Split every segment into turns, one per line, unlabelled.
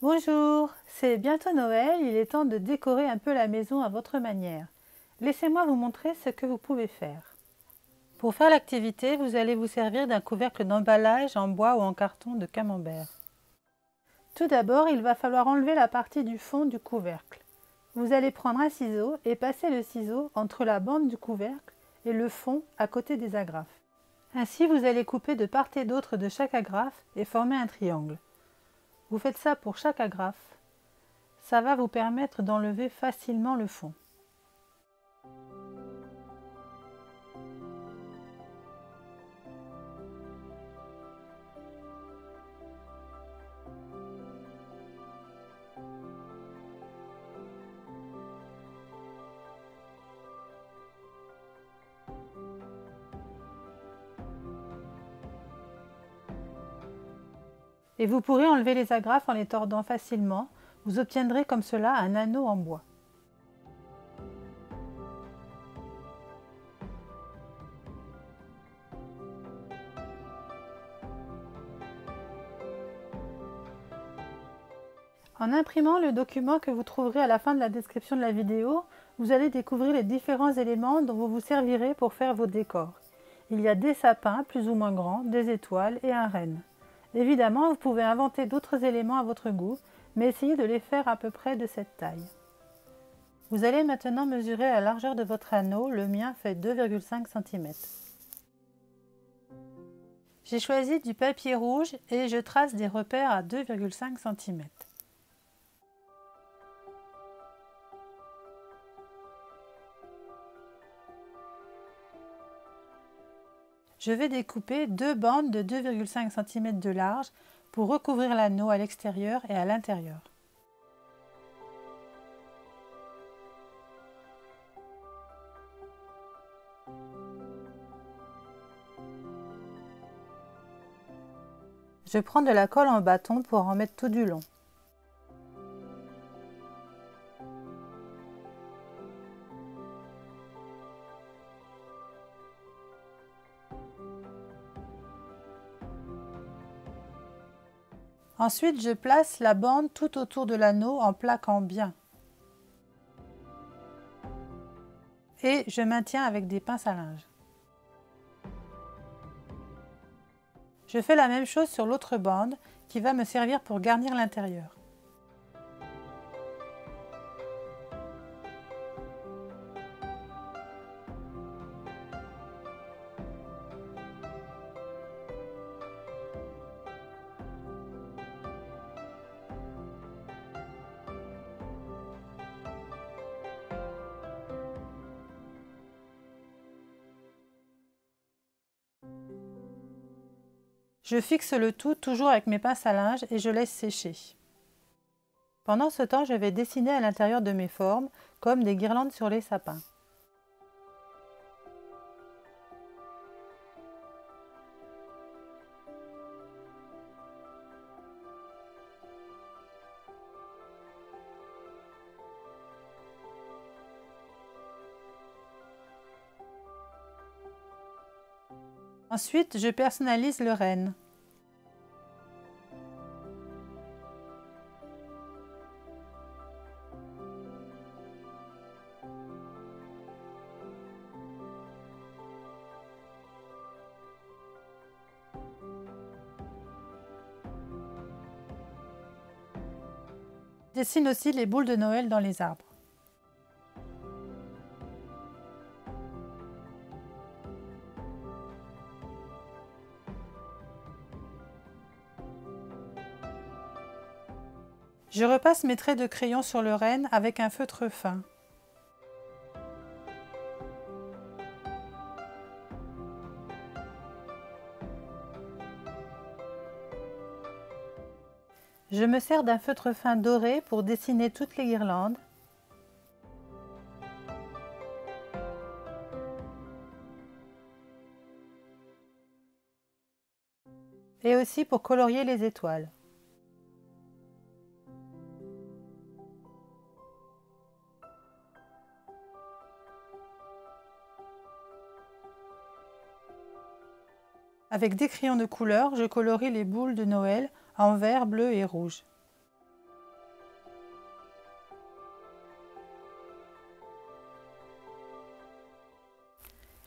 Bonjour, c'est bientôt Noël, il est temps de décorer un peu la maison à votre manière. Laissez-moi vous montrer ce que vous pouvez faire. Pour faire l'activité, vous allez vous servir d'un couvercle d'emballage en bois ou en carton de camembert. Tout d'abord, il va falloir enlever la partie du fond du couvercle. Vous allez prendre un ciseau et passer le ciseau entre la bande du couvercle et le fond à côté des agrafes. Ainsi, vous allez couper de part et d'autre de chaque agrafe et former un triangle. Vous faites ça pour chaque agrafe. Ça va vous permettre d'enlever facilement le fond. Et vous pourrez enlever les agrafes en les tordant facilement. Vous obtiendrez comme cela un anneau en bois. En imprimant le document que vous trouverez à la fin de la description de la vidéo, vous allez découvrir les différents éléments dont vous vous servirez pour faire vos décors. Il y a des sapins plus ou moins grands, des étoiles et un renne. Évidemment, vous pouvez inventer d'autres éléments à votre goût, mais essayez de les faire à peu près de cette taille. Vous allez maintenant mesurer la largeur de votre anneau, le mien fait 2,5 cm. J'ai choisi du papier rouge et je trace des repères à 2,5 cm. Je vais découper deux bandes de 2,5 cm de large pour recouvrir l'anneau à l'extérieur et à l'intérieur. Je prends de la colle en bâton pour en mettre tout du long. Ensuite, je place la bande tout autour de l'anneau en plaquant bien. Et je maintiens avec des pinces à linge. Je fais la même chose sur l'autre bande qui va me servir pour garnir l'intérieur. Je fixe le tout toujours avec mes pinces à linge et je laisse sécher. Pendant ce temps, je vais dessiner à l'intérieur de mes formes, comme des guirlandes sur les sapins. Ensuite, je personnalise le renne. Je dessine aussi les boules de Noël dans les arbres. Je repasse mes traits de crayon sur le renne avec un feutre fin. Je me sers d'un feutre fin doré pour dessiner toutes les guirlandes. Et aussi pour colorier les étoiles. Avec des crayons de couleur, je colorie les boules de Noël en vert, bleu et rouge.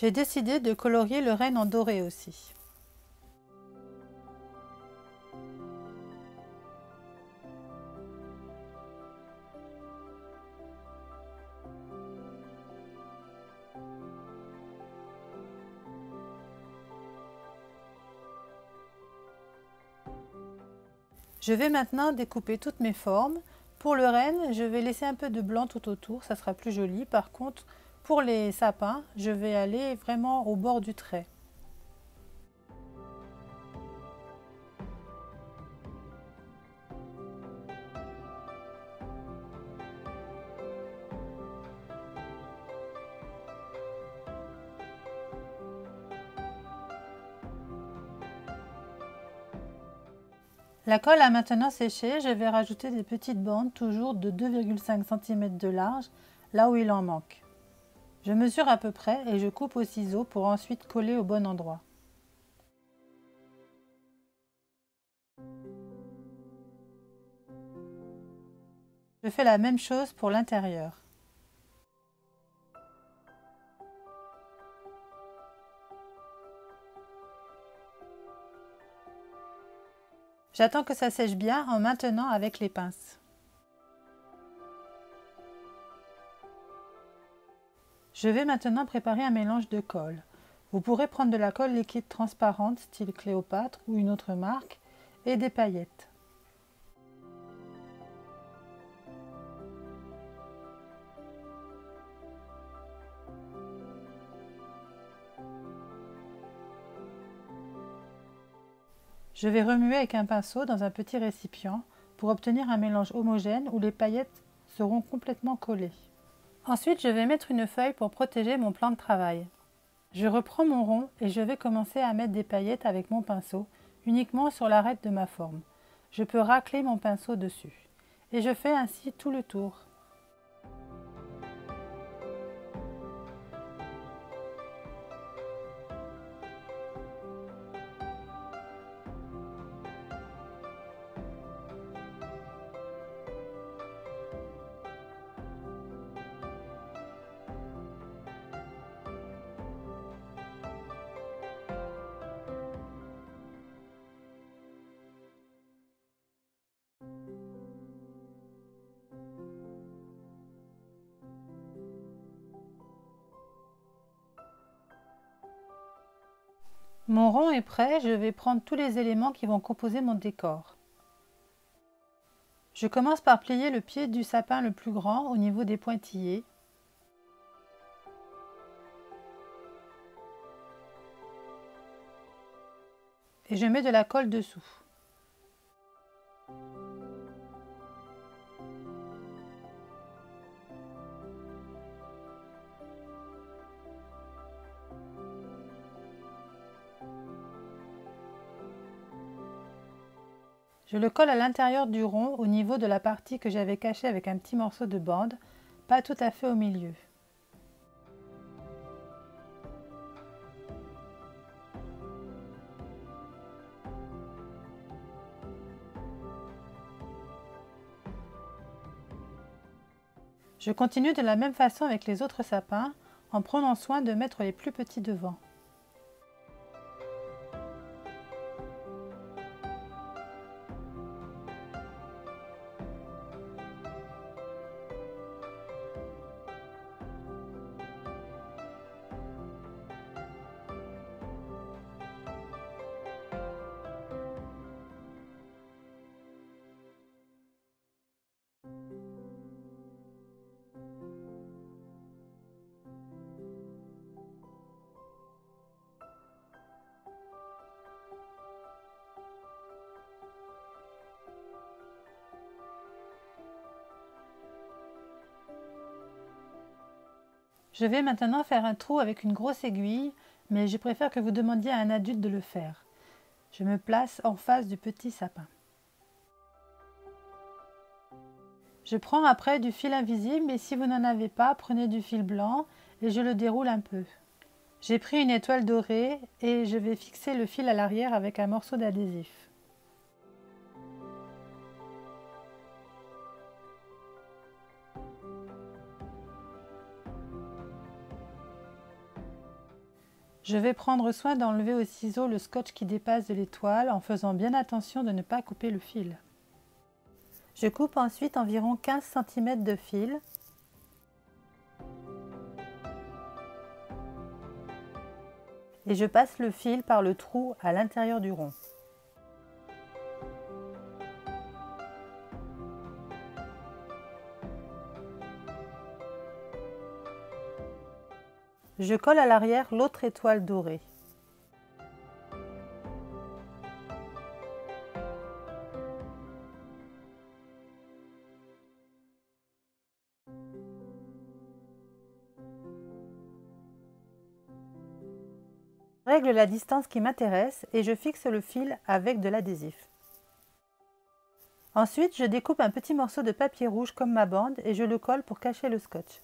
J'ai décidé de colorier le renne en doré aussi. Je vais maintenant découper toutes mes formes. Pour le renne, je vais laisser un peu de blanc tout autour, ça sera plus joli. Par contre, pour les sapins, je vais aller vraiment au bord du trait. La colle a maintenant séché, je vais rajouter des petites bandes, toujours de 2,5 cm de large, là où il en manque. Je mesure à peu près et je coupe au ciseau pour ensuite coller au bon endroit. Je fais la même chose pour l'intérieur. J'attends que ça sèche bien en maintenant avec les pinces. Je vais maintenant préparer un mélange de colle. Vous pourrez prendre de la colle liquide transparente style Cléopâtre ou une autre marque et des paillettes. Je vais remuer avec un pinceau dans un petit récipient pour obtenir un mélange homogène où les paillettes seront complètement collées. Ensuite, je vais mettre une feuille pour protéger mon plan de travail. Je reprends mon rond et je vais commencer à mettre des paillettes avec mon pinceau uniquement sur l'arête de ma forme. Je peux racler mon pinceau dessus. Et je fais ainsi tout le tour. Mon rond est prêt, je vais prendre tous les éléments qui vont composer mon décor. Je commence par plier le pied du sapin le plus grand au niveau des pointillés. Et je mets de la colle dessous. Je le colle à l'intérieur du rond au niveau de la partie que j'avais cachée avec un petit morceau de bande, pas tout à fait au milieu. Je continue de la même façon avec les autres sapins, en prenant soin de mettre les plus petits devant. Je vais maintenant faire un trou avec une grosse aiguille, mais je préfère que vous demandiez à un adulte de le faire. Je me place en face du petit sapin. Je prends après du fil invisible et si vous n'en avez pas, prenez du fil blanc et je le déroule un peu. J'ai pris une étoile dorée et je vais fixer le fil à l'arrière avec un morceau d'adhésif. Je vais prendre soin d'enlever au ciseau le scotch qui dépasse de l'étoile en faisant bien attention de ne pas couper le fil. Je coupe ensuite environ 15 cm de fil. Et je passe le fil par le trou à l'intérieur du rond. Je colle à l'arrière l'autre étoile dorée. Je règle la distance qui m'intéresse et je fixe le fil avec de l'adhésif. Ensuite, je découpe un petit morceau de papier rouge comme ma bande et je le colle pour cacher le scotch.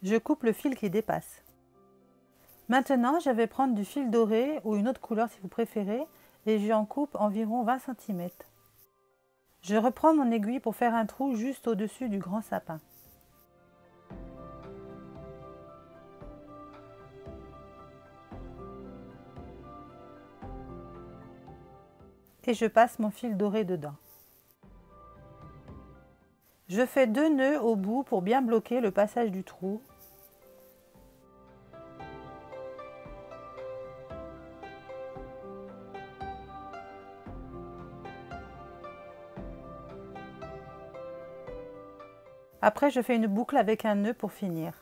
Je coupe le fil qui dépasse. Maintenant, je vais prendre du fil doré ou une autre couleur si vous préférez et j'en coupe environ 20 cm. Je reprends mon aiguille pour faire un trou juste au-dessus du grand sapin. Et je passe mon fil doré dedans. Je fais 2 nœuds au bout pour bien bloquer le passage du trou. Après, je fais une boucle avec un nœud pour finir.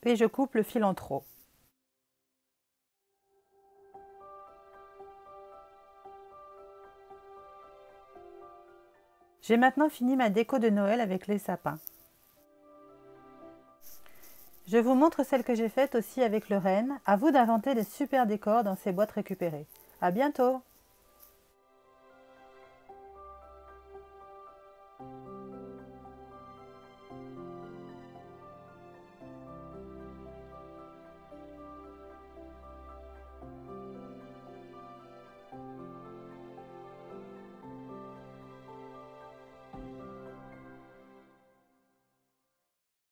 Et je coupe le fil en trop. J'ai maintenant fini ma déco de Noël avec les sapins. Je vous montre celle que j'ai faite aussi avec le renne. À vous d'inventer des super décors dans ces boîtes récupérées. À bientôt!